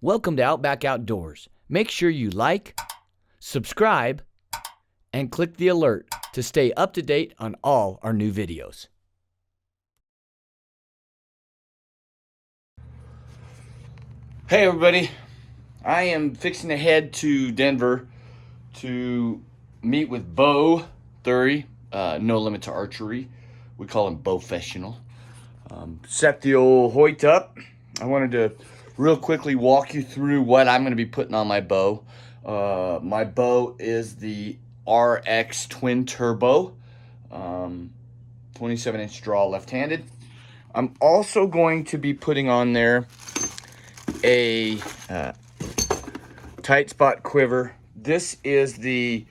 Welcome to Outback Outdoors. Make sure you like, subscribe, and click the alert to stay up to date on all our new videos. Hey everybody, I am fixing to head to Denver to meet with Beau Thiry, No Limit to Archery. We call him Beaufessional. Set the old Hoyt up. I wanted to real quickly walk you through what I'm going to be putting on my bow. My bow is the RX Twin Turbo, 27-inch draw left-handed. I'm also going to be putting on there a tight spot quiver. This is the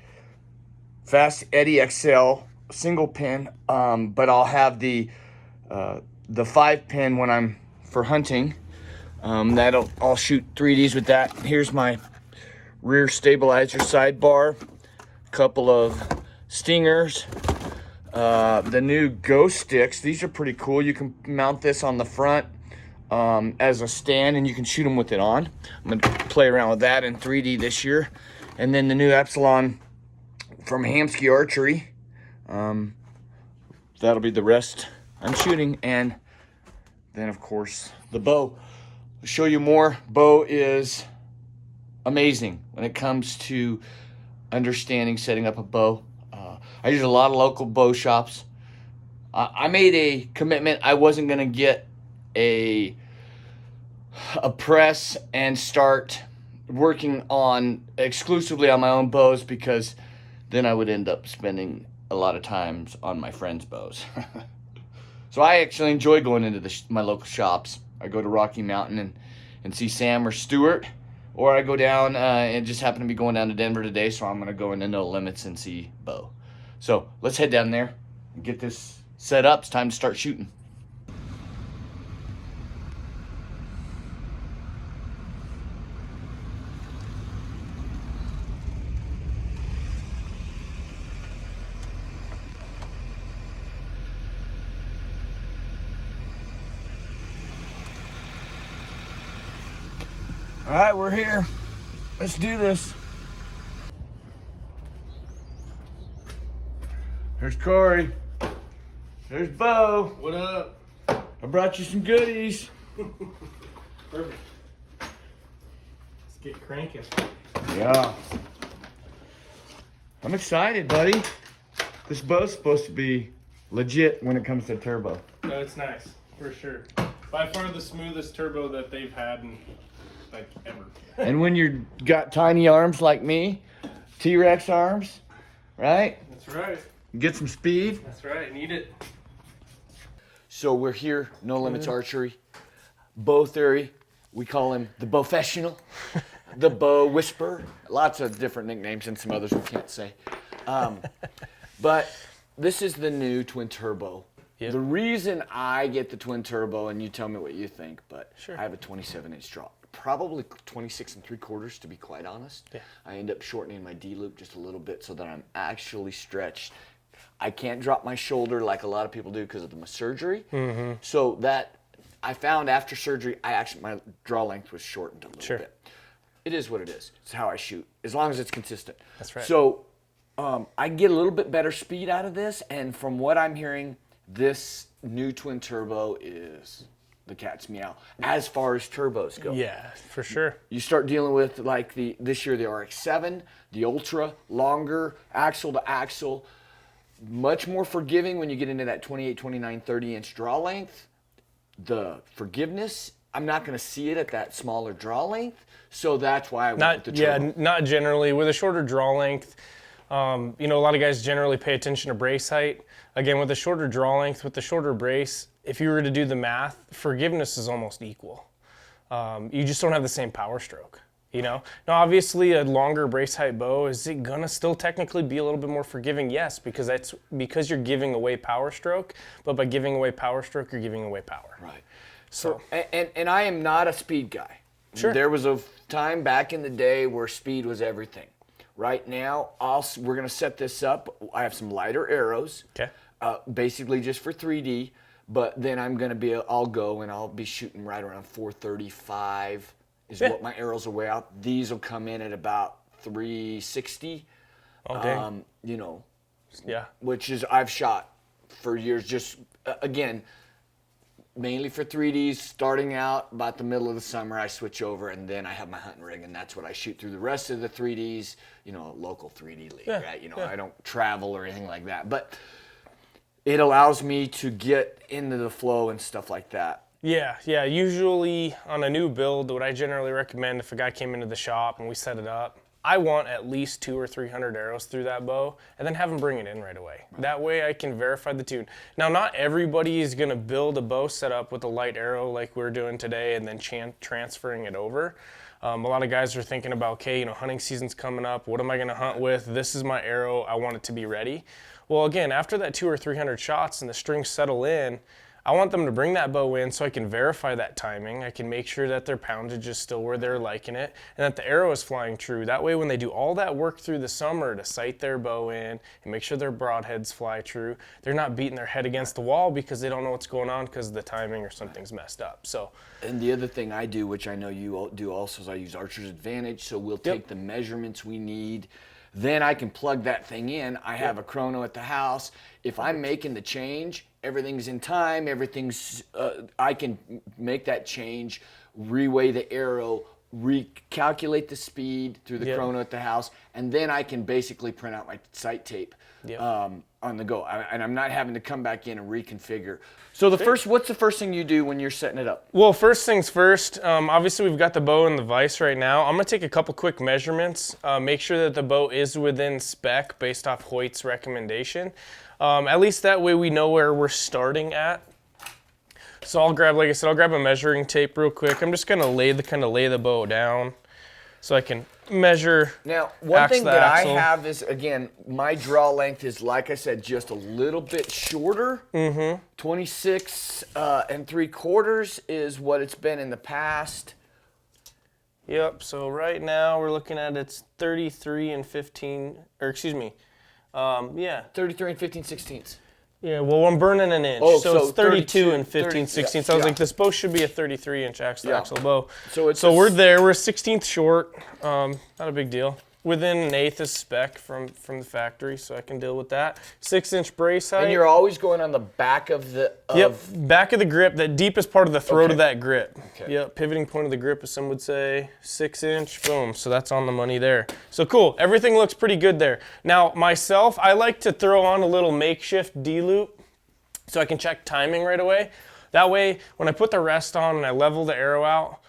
Fast Eddie XL single pin, but I'll have the 5-pin when I'm for hunting. I'll shoot 3Ds with that. Here's my rear stabilizer sidebar, couple of stingers, the new Ghost sticks. These are pretty cool. You can mount this on the front as a stand, and you can shoot them with it on. I'm gonna play around with that in 3D this year. And then the new Epsilon from Hamskea Archery. That'll be the rest I'm shooting, and then of course the bow. I'll show you more. Bow is amazing when it comes to understanding setting up a bow. I use a lot of local bow shops. I made a commitment. I wasn't going to get a press and start working on exclusively on my own bows, because then I would end up spending a lot of times on my friends' bows. So I actually enjoy going into my local shops. I go to Rocky Mountain and see Sam or Stuart, or I go down and just happen to be going down to Denver today, so I'm going to go into No Limits and see Beau. So let's head down there and get this set up. It's time to start shooting. All right, we're here. Let's do this. There's Corey. There's Beau. What up? I brought you some goodies. Perfect. Let's get cranking. Yeah. I'm excited, buddy. This bow's supposed to be legit when it comes to turbo. No, it's nice, for sure. By far the smoothest turbo that they've had in, like, ever. And when you got tiny arms like me, T-Rex arms, right? That's right. Get some speed. That's right. Need it. So we're here, No Limits Archery. Beau Thiry, we call him the Beaufessional, the Bow Whisperer. Lots of different nicknames and some others we can't say. But this is the new Twin Turbo. Yep. The reason I get the Twin Turbo, and you tell me what you think, but Sure. I have a 27-inch draw. Probably 26 3/4 to be quite honest. Yeah. I end up shortening my D-loop just a little bit so that I'm actually stretched. I can't drop my shoulder like a lot of people do because of my surgery. Mm-hmm. So that I found after surgery, my draw length was shortened a little bit. It is what it is. It's how I shoot, as long as it's consistent. That's right. So I get a little bit better speed out of this, and from what I'm hearing, this new Twin Turbo is the cat's meow as far as turbos go. Yeah, for sure. You start dealing with like this year the RX-7, the Ultra, longer, axle to axle, much more forgiving when you get into that 28, 29, 30-inch draw length. The forgiveness, I'm not going to see it at that smaller draw length, so that's why I went with the turbo. Yeah, not generally. With a shorter draw length, a lot of guys generally pay attention to brace height. Again, with a shorter draw length, with the shorter brace, if you were to do the math, forgiveness is almost equal. You just don't have the same power stroke. Now obviously a longer brace height bow, is it gonna still technically be a little bit more forgiving? Yes, because you're giving away power stroke, but by giving away power stroke, you're giving away power. Right. So and I am not a speed guy. Sure. There was a time back in the day where speed was everything. Right now, we're gonna set this up. I have some lighter arrows. Okay. Basically just for 3D, but then I'll go and I'll be shooting right around 435 is what my arrows will weigh out. These will come in at about 360. Okay. You know, Yeah. which is I've shot for years. Just again, mainly for 3Ds. Starting out about the middle of the summer, I switch over, and then I have my hunting rig, and that's what I shoot through the rest of the 3Ds. You know, local 3D league, right? You know, I don't travel or anything like that, but it allows me to get into the flow and stuff like that. Yeah. Usually on a new build, what I generally recommend if a guy came into the shop and we set it up, I want at least 200 or 300 arrows through that bow, and then have them bring it in right away. That way I can verify the tune. Now, not everybody is going to build a bow setup with a light arrow like we're doing today and then transferring it over. A lot of guys are thinking about, okay, you know, hunting season's coming up. What am I going to hunt with? This is my arrow. I want it to be ready. Well, again, after that 200 or 300 shots and the strings settle in, I want them to bring that bow in so I can verify that timing. I can make sure that their poundage is still where they're liking it and that the arrow is flying true. That way when they do all that work through the summer to sight their bow in and make sure their broadheads fly true, they're not beating their head against the wall because they don't know what's going on because of the timing or something's messed up. So, and the other thing I do, which I know you do also, is I use Archer's Advantage. So we'll take the measurements we need. Then I can plug that thing in. I have a chrono at the house. If I'm making the change, everything's in time, I can make that change, reweigh the arrow, recalculate the speed through the chrono at the house, and then I can basically print out my sight tape on the go. And I'm not having to come back in and reconfigure. So what's the first thing you do when you're setting it up? Well, first things first, obviously we've got the bow in the vise right now. I'm gonna take a couple quick measurements, make sure that the bow is within spec based off Hoyt's recommendation. At least that way we know where we're starting at. So I'll grab a measuring tape real quick. I'm just gonna lay the bow down so I can measure. Now, one thing that I have is, again, my draw length is, like I said, just a little bit shorter. 26 3/4 is what it's been in the past. Yep, so right now we're looking at it's 33 and 15, or excuse me, 33 and 15/16. Yeah, well, I'm burning an inch, so it's 32 and 15/16. I was like, this bow should be a 33-inch axle bow. So we're there. We're a 16th short. Not a big deal. Within an eighth is spec from the factory, so I can deal with that. 6-inch brace height. And you're always going on the back of the... back of the grip, that deepest part of the throat of that grip. Yep, pivoting point of the grip, as some would say. 6-inch, boom, so that's on the money there. So cool, everything looks pretty good there. Now, myself, I like to throw on a little makeshift D-loop so I can check timing right away. That way, when I put the rest on and I level the arrow out,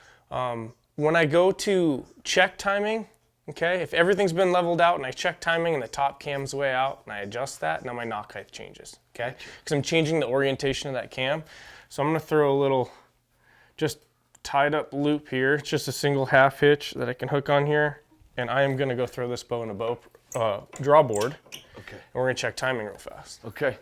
when I go to check timing, okay, if everything's been leveled out and I check timing and the top cam's way out and I adjust that, now my knock height changes, okay? Because I'm changing the orientation of that cam. So I'm gonna throw a little just tied up loop here. It's just a single half hitch that I can hook on here. And I am gonna go throw this bow in a draw board. Okay. And we're gonna check timing real fast. Okay.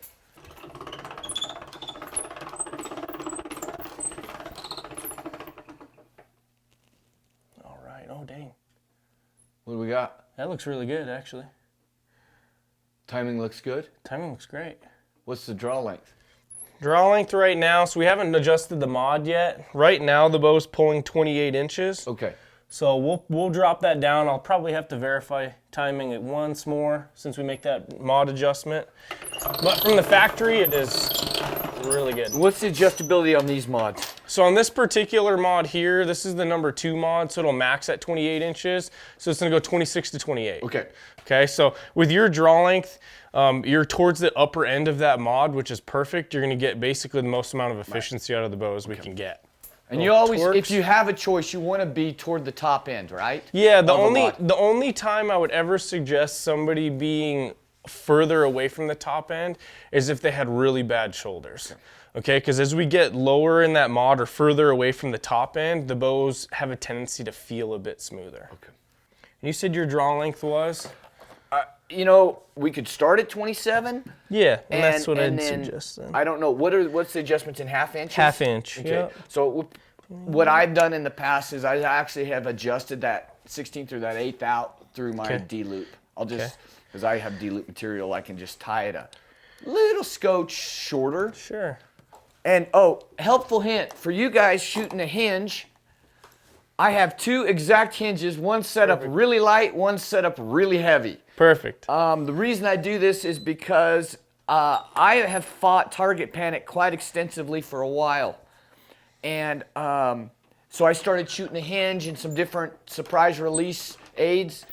All right, oh dang. What do we got? That looks really good, actually. Timing looks good? Timing looks great. What's the draw length? Draw length right now, so we haven't adjusted the mod yet. Right now, the bow's pulling 28 inches. Okay. So we'll drop that down. I'll probably have to verify timing it once more since we make that mod adjustment. But from the factory, it is really good. What's the adjustability on these mods? So on this particular mod here, this is the number 2 mod, so it'll max at 28 inches. So it's gonna go 26 to 28. Okay. Okay, so with your draw length, you're towards the upper end of that mod, which is perfect. You're gonna get basically the most amount of efficiency out of the bow as we can get. And you always, if you have a choice, you want to be toward the top end, right? Yeah, the only time I would ever suggest somebody being further away from the top end is if they had really bad shoulders. Okay, because as we get lower in that mod or further away from the top end, the bows have a tendency to feel a bit smoother. Okay. You said your draw length was? You know, we could start at 27. Yeah, and that's what I'd suggest then. I don't know, what's the adjustments in half inches? Half inch, okay. Yeah. So what I've done in the past is I actually have adjusted that 16th or that 8th out through my D-loop. I'll just, because I have D-loop material, I can just tie it a little scotch shorter. Sure. And, helpful hint, for you guys shooting a hinge, I have 2 exact hinges, one set up really light, one set up really heavy. Perfect. The reason I do this is because I have fought target panic quite extensively for a while. And so I started shooting a hinge and some different surprise release aids.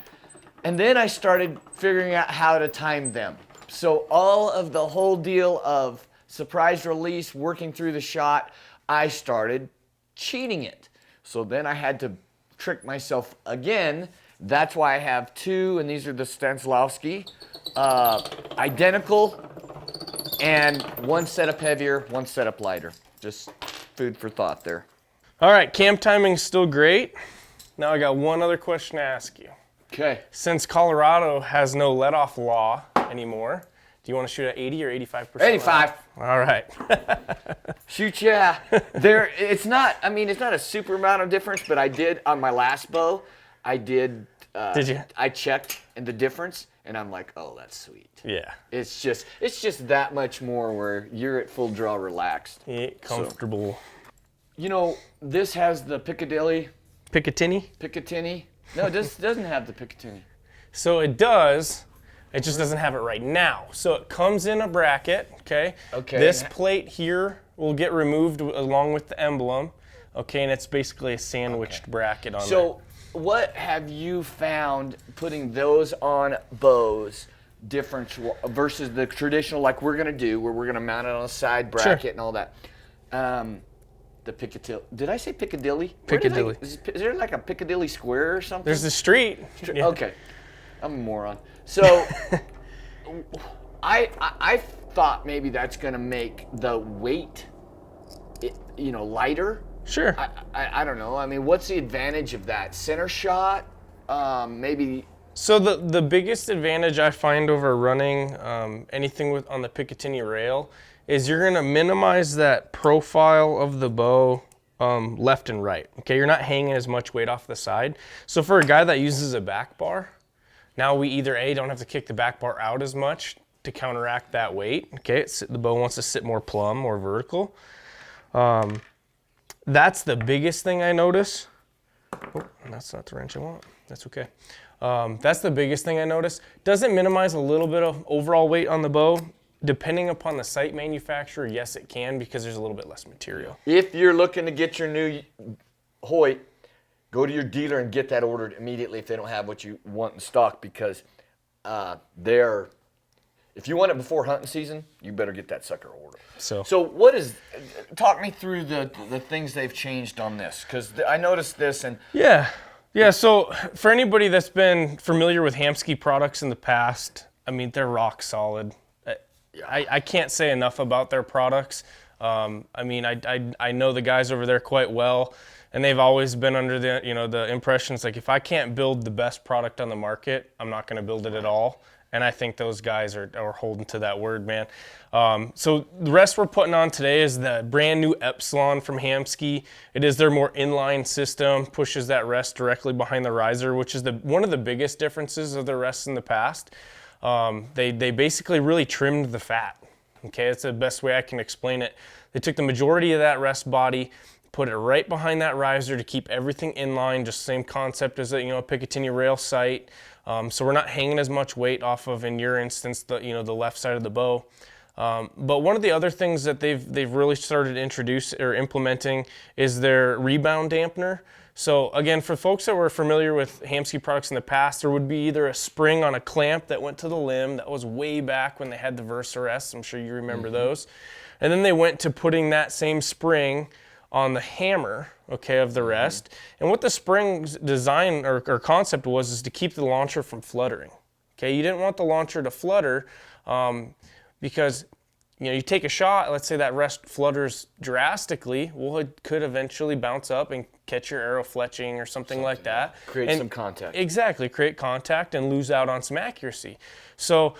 And then I started figuring out how to time them. So all of the whole deal of surprise release, working through the shot, I started cheating it. So then I had to trick myself again. That's why I have 2, and these are the Stoltzfus, identical, and one setup heavier, one setup lighter. Just food for thought there. All right, cam timing's still great. Now I got one other question to ask you. Okay. Since Colorado has no let-off law anymore, do you want to shoot at 80 or 85%? 85. All right. Shoot, yeah. It's not a super amount of difference, but I did, on my last bow, did you? I checked the difference, and I'm like, oh, that's sweet. Yeah. It's just that much more where you're at full draw relaxed. Yeah, comfortable. So, you know, this has the Piccadilly. Picatinny? No, this doesn't have the Piccadilly. So it does. It just doesn't have it right now. So it comes in a bracket, okay? Okay. This plate here will get removed along with the emblem, okay? And it's basically a sandwiched bracket on there. So what have you found putting those on bows different versus the traditional, like we're going to do, where we're going to mount it on a side bracket and all that? The Piccadilly. Did I say Piccadilly? Piccadilly. Is there like a Piccadilly Square or something? There's the street. Yeah. Okay. I'm a moron. So I thought maybe that's going to make the weight, lighter. Sure. I don't know. I mean, what's the advantage of that? Center shot? Maybe. So the biggest advantage I find over running anything on the Picatinny rail is you're going to minimize that profile of the bow left and right. Okay, you're not hanging as much weight off the side. So for a guy that uses a back bar, now we either don't have to kick the back bar out as much to counteract that weight. Okay, the bow wants to sit more plumb, more vertical. That's the biggest thing I notice. Oh, that's not the wrench I want. That's okay. That's the biggest thing I notice. Does it minimize a little bit of overall weight on the bow? Depending upon the sight manufacturer, yes, it can, because there's a little bit less material. If you're looking to get your new Hoyt, go to your dealer and get that ordered immediately if they don't have what you want in stock, because if you want it before hunting season, you better get that sucker ordered. So talk me through the things they've changed on this, because I noticed this and yeah. So for anybody that's been familiar with Hamsky products in the past, I mean, they're rock solid. I can't say enough about their products. I mean, I know the guys over there quite well, and they've always been under the impressions like, if I can't build the best product on the market, I'm not going to build it at all. And I think those guys are holding to that word, man. So the rest we're putting on today is the brand new Epsilon from Hamsky. It is their more inline system, pushes that rest directly behind the riser, which is one of the biggest differences of the rests in the past. They basically really trimmed the fat. Okay, that's the best way I can explain it. They took the majority of that rest body, put it right behind that riser to keep everything in line, just same concept as a Picatinny rail sight. So we're not hanging as much weight off of, in your instance, the left side of the bow. But one of the other things that they've really started implementing is their rebound dampener. So again, for folks that were familiar with Hamsky products in the past, there would be either a spring on a clamp that went to the limb. That was way back when they had the Versa rests. I'm sure you remember those. And then they went to putting that same spring on the hammer, okay, of the rest. And what the spring's design or concept was is to keep the launcher from fluttering. Okay, you didn't want the launcher to flutter because you take a shot, let's say that rest flutters drastically, well, it could eventually bounce up and catch your arrow fletching or something like that. Create some contact. Exactly, create contact and lose out on some accuracy. So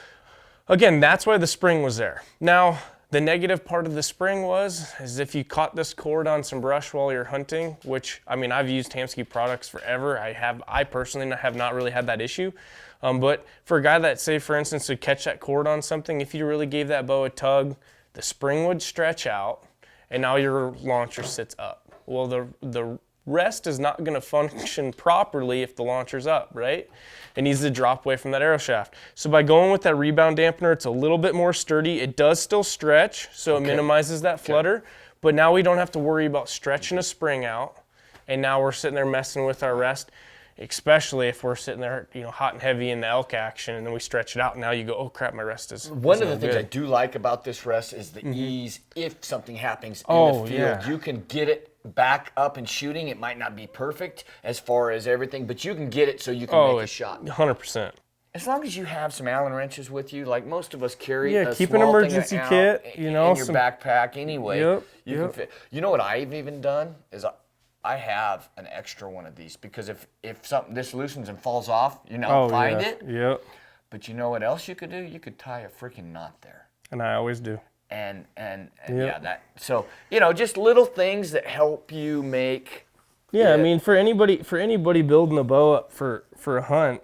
again, that's why the spring was there. Now, the negative part of the spring is if you caught this cord on some brush while you're hunting, which, I mean, I've used Hamsky products forever. I personally have not really had that issue. But for a guy that, say, for instance, would catch that cord on something, if you really gave that bow a tug, the spring would stretch out, and now your launcher sits up. Well, the rest is not going to function properly if the launcher's up, right? It needs to drop away from that arrow shaft. So by going with that rebound dampener, it's a little bit more sturdy. It does still stretch, so it minimizes that flutter, but now we don't have to worry about stretching a spring out, and now we're sitting there messing with our rest, especially if we're sitting there, you know, hot and heavy in the elk action, and then we stretch it out, and now you go, oh crap, my rest is One of the things I do like about this rest is the ease. If something happens in the field, you can get it back up and shooting. It might not be perfect as far as everything, but you can get it so you can make a shot. 100%. As long as you have some Allen wrenches with you, like most of us carry a keep an small emergency thing kit, you know, in your backpack anyway. You can fit. You know what I've even done is I have an extra one of these, because if this loosens and falls off, you know, find it. But you know what else you could do? You could tie a freaking knot there. And I always do. And so, you know, just little things that help you make. I mean, for anybody building a bow up for a hunt,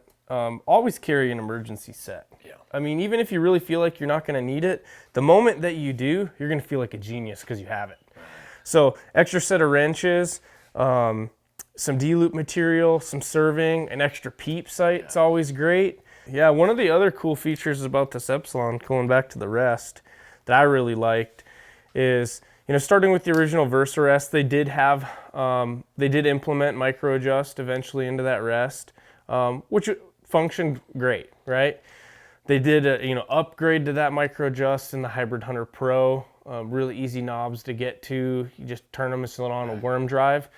always carry an emergency set. I mean, even if you really feel like you're not going to need it, the moment that you do, you're going to feel like a genius because you have it. So extra set of wrenches, some D-loop material, some serving, an extra Peep Sight. It's always great. Yeah, one of the other cool features about this Epsilon, going back to the rest, that I really liked is, you know, starting with the original Versa rest, they did have, they did implement micro adjust eventually into that rest, which functioned great, right? They did a, you know, upgrade to that micro adjust in the Hybrid Hunter Pro. Really easy knobs to get to. You just turn them and sit on a worm drive.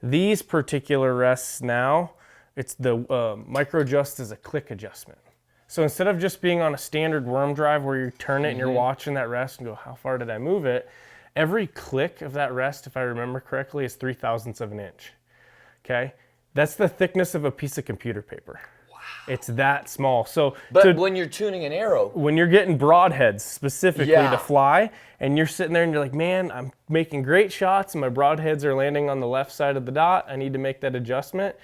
These particular rests now, it's the micro adjust is a click adjustment. So instead of just being on a standard worm drive where you turn it and you're watching that rest and go, how far did I move it? Every click of that rest, if I remember correctly, is 0.03 of an inch. Okay, that's the thickness of a piece of computer paper. It's that small. So, but when you're tuning an arrow, when you're getting broadheads specifically to fly, and you're sitting there and you're like, man, I'm making great shots and my broadheads are landing on the left side of the dot, I need to make that adjustment.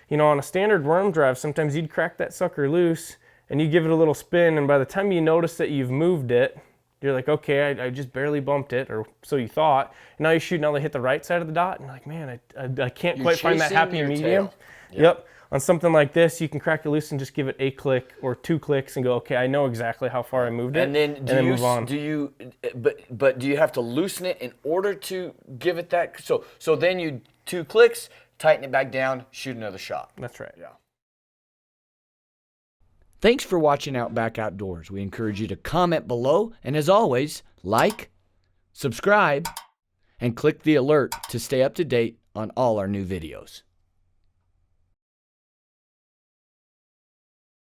You know, on a standard worm drive, sometimes you'd crack that sucker loose and you give it a little spin, and by the time you notice that you've moved it, you're like, okay, I just barely bumped it, or so you thought. And now you shoot, now they hit the right side of the dot, and you're like, man, I can't quite find that happy medium. Yep. On something like this, you can crack it loose and just give it a click or 2 clicks and go, okay, I know exactly how far I moved it, and then move on. But do you have to loosen it in order to give it that? So then you 2 clicks, tighten it back down, shoot another shot. That's right. Yeah. Thanks for watching Outback Outdoors. We encourage you to comment below, and as always, like, subscribe, and click the alert to stay up to date on all our new videos.